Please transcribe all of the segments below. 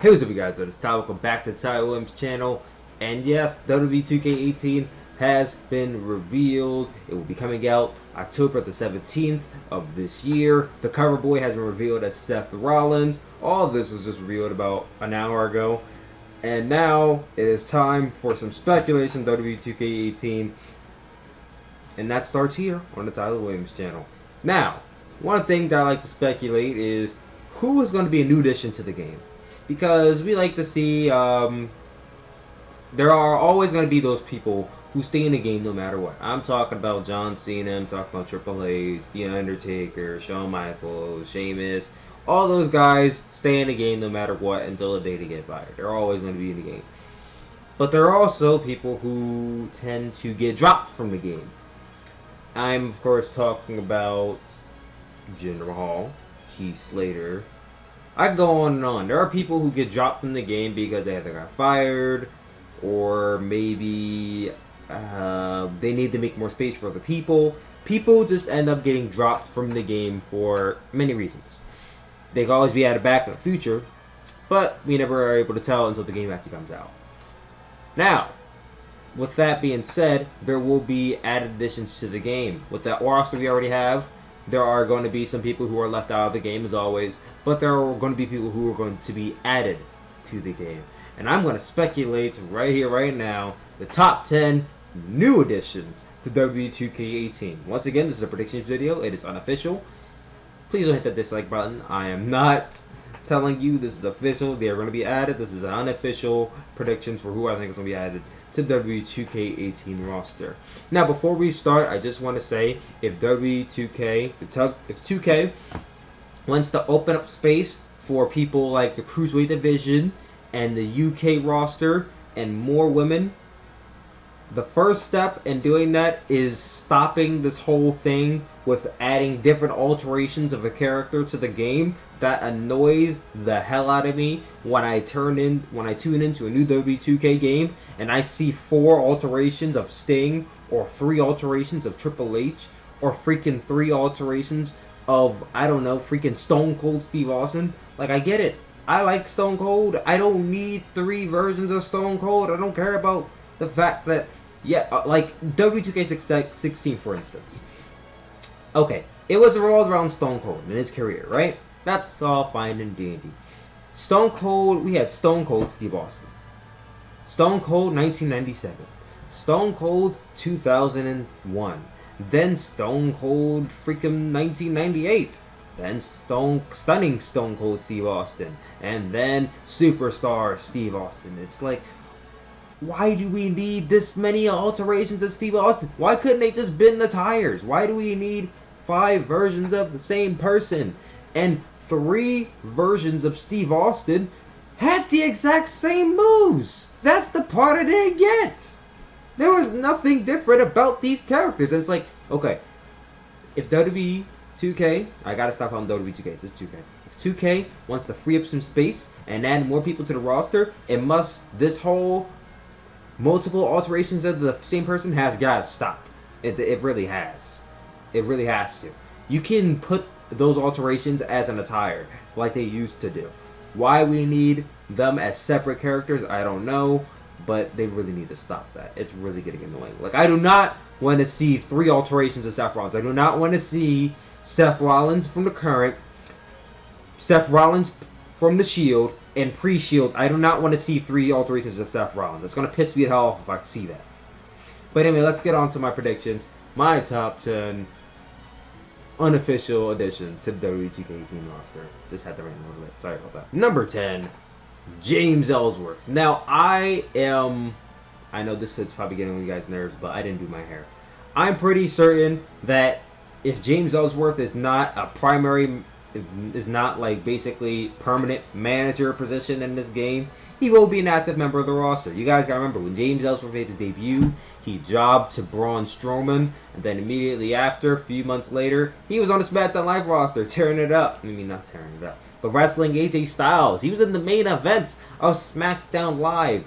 Hey, what's up, you guys? It's Ty. Welcome back to Ty Williams' channel. And yes, WWE 2K18 has been revealed. It will be coming out October the 17th of this year. The cover boy has been revealed as Seth Rollins. All of this was just revealed about an hour ago. And now it is time for some speculation WWE 2K18. And that starts here on the Tyler Williams channel. Now, one thing that I like to speculate is who is going to be a new addition to the game. Because we like to see, there are always going to be those people who stay in the game no matter what. I'm talking about John Cena, I'm talking about Triple H, The Undertaker, Shawn Michaels, Sheamus. All those guys stay in the game no matter what until the day they get fired. They're always going to be in the game. But there are also people who tend to get dropped from the game. I'm, of course, talking about Jinder Mahal, Heath Slater. I go on and on. There are people who get dropped from the game because they either got fired or maybe they need to make more space for other people. People just end up getting dropped from the game for many reasons. They can always be added back in the future, but we never are able to tell until the game actually comes out. Now, with that being said, there will be added additions to the game. With that roster we already have, there are going to be some people who are left out of the game as always, but there are going to be people who are going to be added to the game. And I'm going to speculate right here, right now, the top 10 new additions to WWE 2K18. Once again, this is a predictions video. It is unofficial. Please don't hit that dislike button. I am not telling you this is official. They are going to be added. This is an unofficial predictions for who I think is going to be added to WWE 2K18 roster. Now, before we start, I just want to say if if 2K wants to open up space for people like the Cruiserweight division and the UK roster and more women, the first step in doing that is stopping this whole thing with adding different alterations of a character to the game. That annoys the hell out of me when I tune into a new WWE 2K game and I see 4 alterations of Sting or 3 alterations of Triple H or freaking 3 alterations of, I don't know, freaking Stone Cold Steve Austin. Like, I get it. I like Stone Cold. I don't need 3 versions of Stone Cold. I don't care about the fact that, like WWE 2K16, for instance. Okay, it was revolved around Stone Cold in his career, right? That's all fine and dandy. Stone Cold, we had Stone Cold Steve Austin. Stone Cold 1997. Stone Cold 2001. Then Stone Cold freaking 1998. Then Stunning Stone Cold Steve Austin. And then Superstar Steve Austin. It's like, why do we need this many alterations of Steve Austin? Why couldn't they just bend the tires? Why do we need 5 versions of the same person? And 3 versions of Steve Austin had the exact same moves. That's the part I didn't get. There was nothing different about these characters. And it's like, okay, if WWE 2K, I gotta stop calling WWE 2K, it's just 2K. If 2K wants to free up some space and add more people to the roster, this whole multiple alterations of the same person has got to stop. It really has. It really has to. You can put those alterations as an attire like they used to do. Why we need them as separate characters, I don't know, but they really need to stop that. It's really getting annoying. Like, I do not want to see 3 alterations of Seth Rollins. I do not want to see Seth Rollins from the current, Seth Rollins from the Shield, and pre-Shield. I do not want to see 3 alterations of Seth Rollins. It's going to piss me the hell off if I see that. But anyway, let's get on to my predictions. My top 10 unofficial additions to the WWE 2K18 roster. Just had to rant a little bit. Sorry about that. Number 10, James Ellsworth. Now, I know this is probably getting on you guys' nerves, but I didn't do my hair. I'm pretty certain that if James Ellsworth is not a primary, is not like basically permanent manager position in this game, he will be an active member of the roster. You guys gotta remember, when James Ellsworth made his debut, he jobbed to Braun Strowman, and then immediately after, a few months later, he was on the SmackDown Live roster, tearing it up. I mean, not tearing it up, but wrestling AJ Styles. He was in the main event of SmackDown Live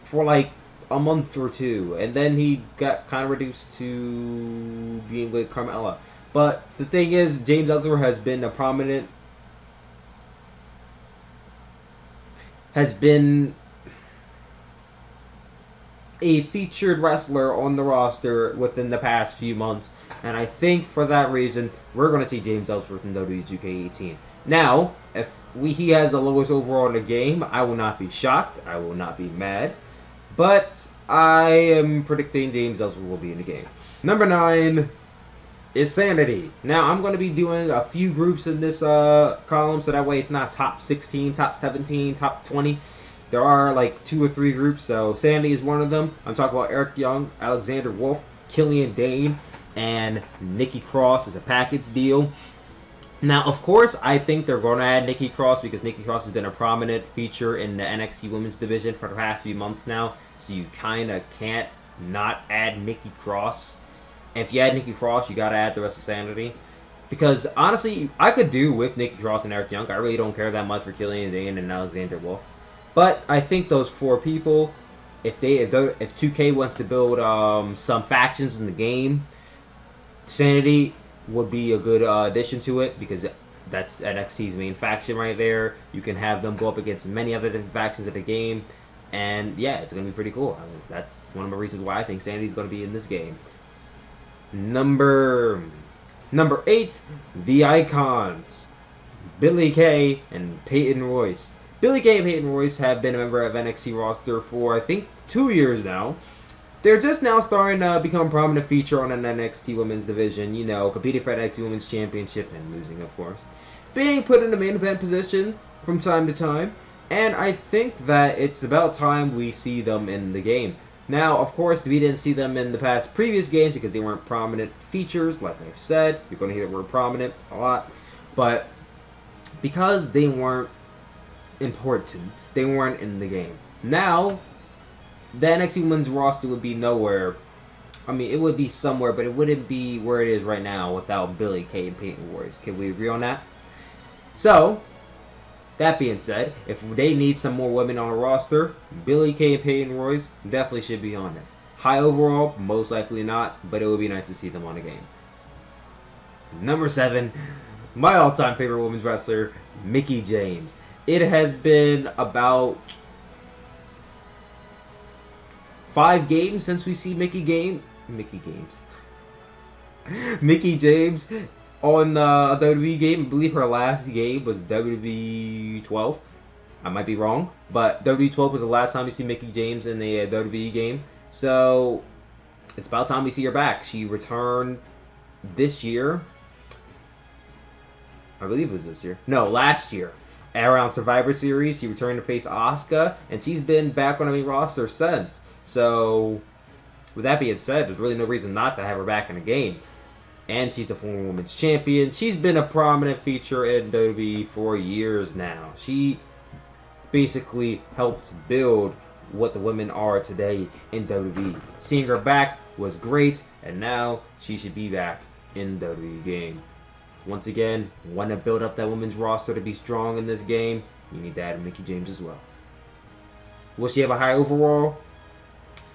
for like a month or 2, and then he got kind of reduced to being with Carmella. But the thing is, James Ellsworth has been a prominent has been a featured wrestler on the roster within the past few months, and I think for that reason we're going to see James Ellsworth in WWE 2K18. Now, if he has the lowest overall in the game, I will not be shocked. I will not be mad. But I am predicting James Ellsworth will be in the game. Number 9 is Sanity. Now, I'm going to be doing a few groups in this column, so that way it's not top 16, top 17, top 20. There are like 2 or 3 groups, so Sanity is one of them. I'm talking about Eric Young, Alexander Wolf, Killian Dane, and Nikki Cross as a package deal. Now, of course, I think they're going to add Nikki Cross because Nikki Cross has been a prominent feature in the NXT Women's Division for the past few months now. So you kind of can't not add Nikki Cross. And if you add Nikki Cross, you got to add the rest of Sanity. Because, honestly, I could do with Nikki Cross and Eric Young. I really don't care that much for Killian Dane and Alexander Wolf. But I think those 4 people, if 2K wants to build some factions in the game, Sanity would be a good addition to it because that's NXT's main faction right there. You can have them go up against many other different factions of the game, and yeah, it's going to be pretty cool. I mean, that's one of the reasons why I think Sanity's going to be in this game. Number 8, the Icons, Billie Kay and Peyton Royce. Billie Kay and Peyton Royce have been a member of NXT roster for I think 2 years now. They're just now starting to become a prominent feature on an NXT Women's Division, you know, competing for NXT Women's Championship and losing, of course. Being put in the main event position from time to time, and I think that it's about time we see them in the game. Now, of course, we didn't see them in the past previous games because they weren't prominent features, like I've said. You're going to hear the word prominent a lot. But because they weren't important, they weren't in the game. Now, the NXT Women's roster would be nowhere. I mean, it would be somewhere, but it wouldn't be where it is right now without Billie Kay and Peyton Royce. Can we agree on that? So, that being said, if they need some more women on the roster, Billie Kay and Peyton Royce definitely should be on it. High overall, most likely not, but it would be nice to see them on the game. Number 7, my all-time favorite women's wrestler, Mickie James. It has been about 5 games since we see Mickie James on the WWE game. I believe her last game was WWE 12. I might be wrong, but WWE 12 was the last time we see Mickie James in a WWE game. So it's about time we see her back. She returned this year. I believe it was this year. No, last year. Around Survivor Series, she returned to face Asuka, and she's been back on the main roster since. So, with that being said, there's really no reason not to have her back in the game. And she's a former women's champion. She's been a prominent feature in WWE for years now. She basically helped build what the women are today in WWE. Seeing her back was great, and now she should be back in the WWE game. Once again, want to build up that women's roster to be strong in this game, you need to add Mickie James as well. Will she have a high overall?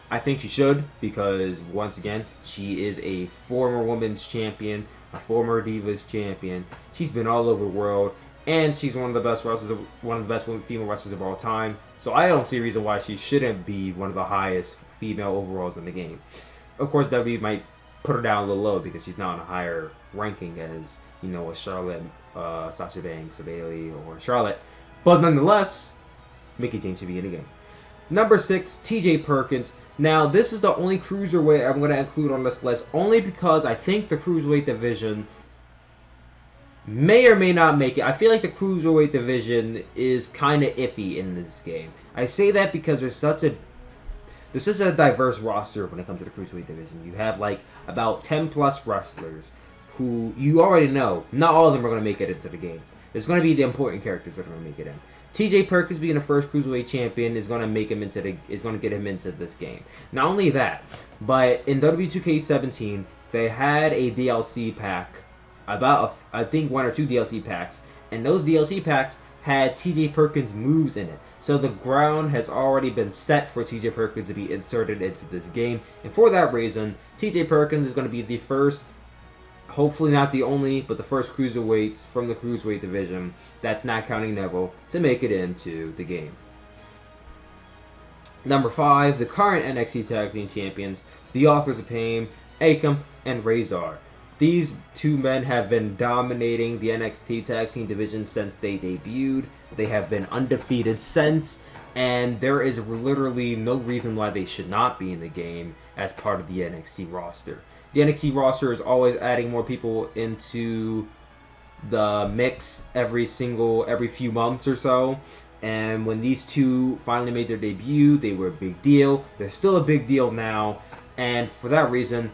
I think she should, because once again, she is a former women's champion, a former Divas champion. She's been all over the world, and she's one of the best wrestlers, one of the best female wrestlers of all time. So I don't see a reason why she shouldn't be one of the highest female overalls in the game. Of course, WWE might put her down a little low because she's not on a higher ranking as, you know, a Charlotte, Sasha Banks, a Bayley, or Charlotte. But nonetheless, Mickie James should be in the game. Number 6, TJ Perkins. Now, this is the only cruiserweight I'm going to include on this list, only because I think the cruiserweight division may or may not make it. I feel like the cruiserweight division is kind of iffy in this game. I say that because there's such a diverse roster when it comes to the cruiserweight division. You have like about 10 plus wrestlers who you already know. Not all of them are going to make it into the game. There's going to be the important characters that are going to make it in. TJ Perkins being the first cruiserweight champion is going to make him is going to get him into this game. Not only that, but in WWE 2K18, they had a DLC pack, I think 1 or 2 DLC packs, and those DLC packs had TJ Perkins moves in it. So the ground has already been set for TJ Perkins to be inserted into this game, and for that reason, TJ Perkins is going to be the first, hopefully not the only, but the first cruiserweight from the cruiserweight division, that's not counting Neville, to make it into the game. Number 5, the current NXT Tag Team Champions, the Authors of Pain, Akam and Razor. These two men have been dominating the NXT Tag Team division since they debuted. They have been undefeated since, and there is literally no reason why they should not be in the game as part of the NXT roster. The NXT roster is always adding more people into the mix every few months or so. And when these two finally made their debut, they were a big deal. They're still a big deal now. And for that reason,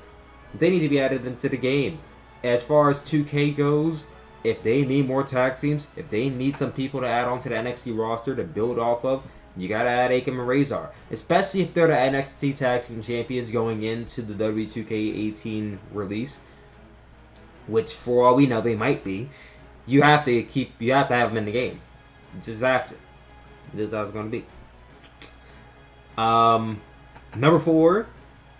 they need to be added into the game. As far as 2K goes, if they need more tag teams, if they need some people to add onto the NXT roster to build off of, you gotta add Akam and Razor. Especially if they're the NXT Tag Team Champions going into the WWE 2K18 release. Which, for all we know, they might be. You have to have them in the game. Just after. This is how it's going to be. Number 4,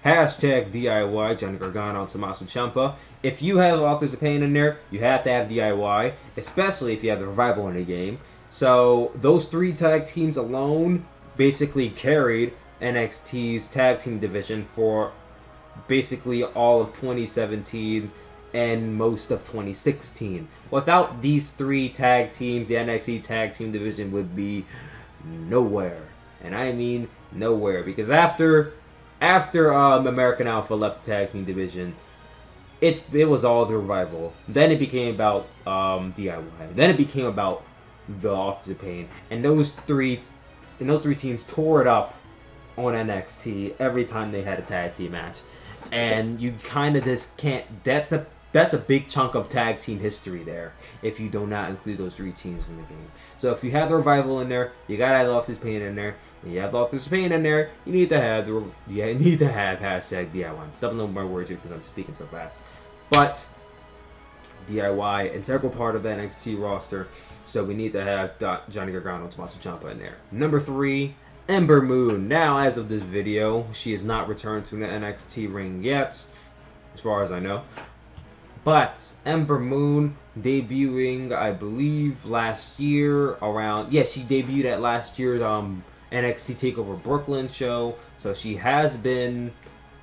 hashtag DIY, Johnny Gargano and Tommaso Ciampa. If you have Authors of Pain in there, you have to have DIY, especially if you have the Revival in the game. So those 3 tag teams alone basically carried NXT's tag team division for basically all of 2017 and most of 2016. Without these 3 tag teams, the NXT tag team division would be nowhere. And I mean nowhere, because after American Alpha left the tag team division, it was all the Revival. Then it became about DIY. Then it became about the Authors of Pain, and those three teams tore it up on NXT every time they had a tag team match. And you kind of just can't. That's a big chunk of tag team history there if you do not include those 3 teams in the game. So if you have the Revival in there, you gotta have the Authors of Pain in there. And you have the Authors of Pain in there, you need to have hashtag DIY. I'm stumbling over my words here because I'm speaking so fast. But DIY, integral part of the NXT roster, so we need to have Johnny Gargano and Tommaso Ciampa in there. Number 3, Ember Moon. Now, as of this video, she has not returned to the NXT ring yet, as far as I know. But Ember Moon debuting, I believe, last year around... Yeah, she debuted at last year's NXT TakeOver Brooklyn show. So she has been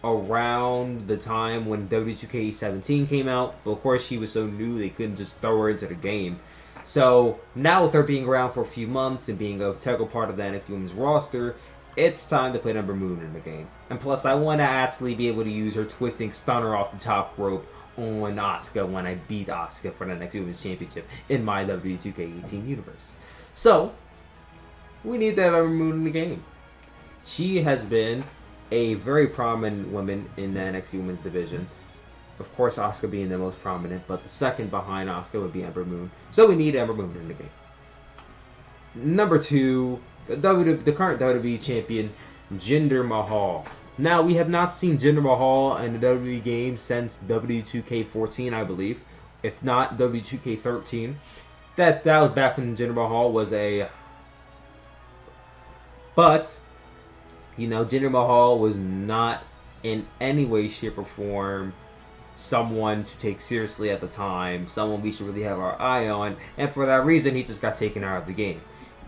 around the time when WWE 2K18 came out. But of course, she was so new, they couldn't just throw her into the game. So now with her being around for a few months and being a integral part of the NXT Women's roster, it's time to put Ember Moon in the game. And plus, I want to actually be able to use her twisting stunner off the top rope on Asuka when I beat Asuka for the NXT Women's Championship in my WWE 2K18 universe. So, we need to have Ember Moon in the game. She has been a very prominent woman in the NXT Women's division. Of course, Asuka being the most prominent, but the second behind Asuka would be Ember Moon. So we need Ember Moon in the game. Number 2, the current WWE champion, Jinder Mahal. Now, we have not seen Jinder Mahal in the WWE Games since WWE 2K14, I believe. If not, WWE 2K13. That was back when Jinder Mahal was a... But, you know, Jinder Mahal was not in any way, shape, or form someone to take seriously at the time, someone we should really have our eye on, and for that reason, he just got taken out of the game.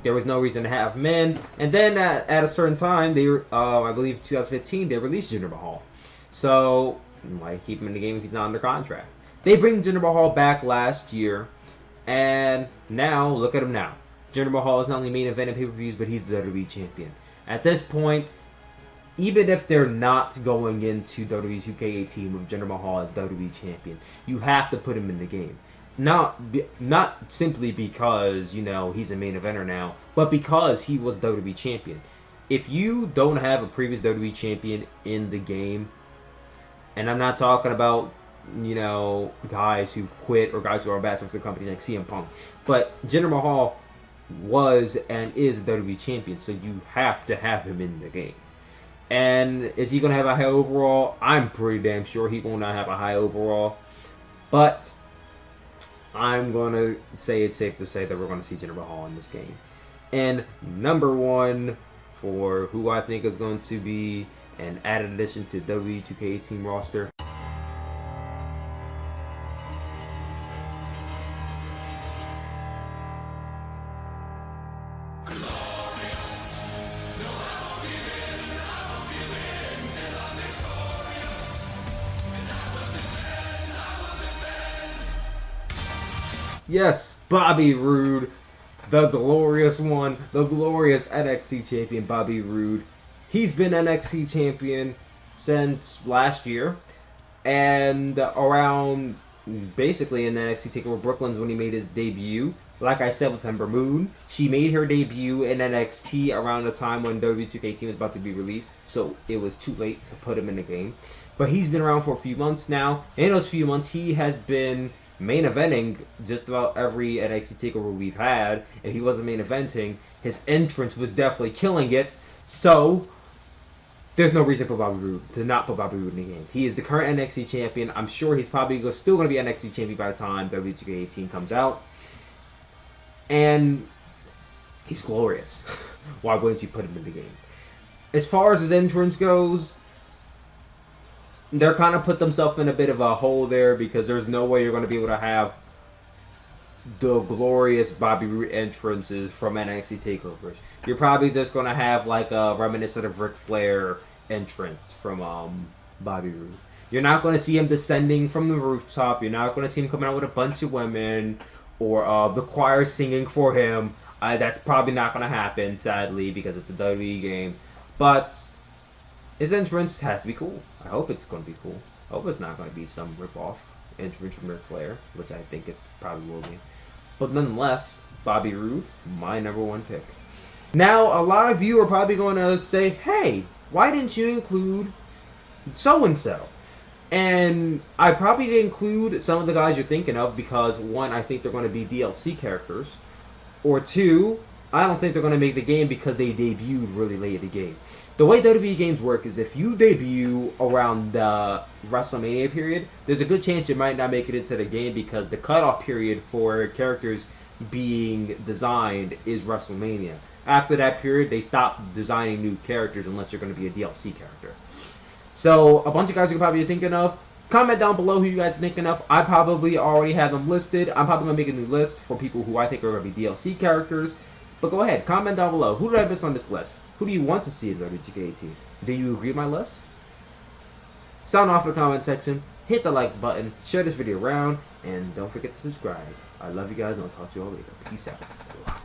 There was no reason to have him in, and then at a certain time, they were, I believe 2015, they released Jinder Mahal. So, why keep him in the game if he's not under contract? They bring Jinder Mahal back last year, and now, look at him now. Jinder Mahal is not only main event in pay-per-views, but he's the WWE champion. At this point, even if they're not going into WWE 2K18 with Jinder Mahal as WWE champion, you have to put him in the game. Not simply because, you know, he's a main eventer now, but because he was WWE champion. If you don't have a previous WWE champion in the game, and I'm not talking about, you know, guys who've quit or guys who are ambassadors of the company like CM Punk, but Jinder Mahal was and is a WWE champion, so you have to have him in the game. And is he going to have a high overall? I'm pretty damn sure he will not have a high overall. But I'm going to say it's safe to say that we're going to see Jinder Mahal in this game. And number 1 for who I think is going to be an added addition to WWE 2K18 roster. Yes, Bobby Roode, the glorious one, the glorious NXT champion, Bobby Roode. He's been NXT champion since last year, and around basically in NXT TakeOver Brooklyn's when he made his debut. Like I said with Ember Moon, she made her debut in NXT around the time when WWE 2K18 was about to be released, so it was too late to put him in the game. But he's been around for a few months now. In those few months, he has been main eventing just about every NXT TakeOver we've had. If he wasn't main eventing, his entrance was definitely killing it. So there's no reason for Bobby Roode to not put Bobby Roode in the game. He is the current NXT champion. I'm sure he's probably still going to be NXT champion by the time WWE 2K18 comes out. And he's glorious. Why wouldn't you put him in the game? As far as his entrance goes, they're kind of put themselves in a bit of a hole there because there's no way you're going to be able to have the glorious Bobby Roode entrances from NXT takeovers. You're probably just going to have like a reminiscent of Ric Flair entrance from Bobby Roode. You're not going to see him descending from the rooftop. You're not going to see him coming out with a bunch of women or the choir singing for him. That's probably not going to happen, sadly, because it's a WWE game. But his entrance has to be cool. I hope it's going to be cool. I hope it's not going to be some rip-off entrance from Ric Flair, which I think it probably will be. But nonetheless, Bobby Roode, my #1 pick. Now, a lot of you are probably going to say, hey, why didn't you include so-and-so? And I probably didn't include some of the guys you're thinking of because, one, I think they're going to be DLC characters. Or two, I don't think they're going to make the game because they debuted really late in the game. The way WWE games work is if you debut around the WrestleMania period, there's a good chance you might not make it into the game because the cutoff period for characters being designed is WrestleMania. After that period, they stop designing new characters unless you're going to be a DLC character. So, a bunch of guys you're probably thinking of, comment down below who you guys are thinking of. I probably already have them listed. I'm probably going to make a new list for people who I think are going to be DLC characters. But go ahead, comment down below. Who did I miss on this list? Who do you want to see in WWE 2K18? Do you agree with my list? Sound off in the comment section. Hit the like button. Share this video around. And don't forget to subscribe. I love you guys and I'll talk to you all later. Peace out.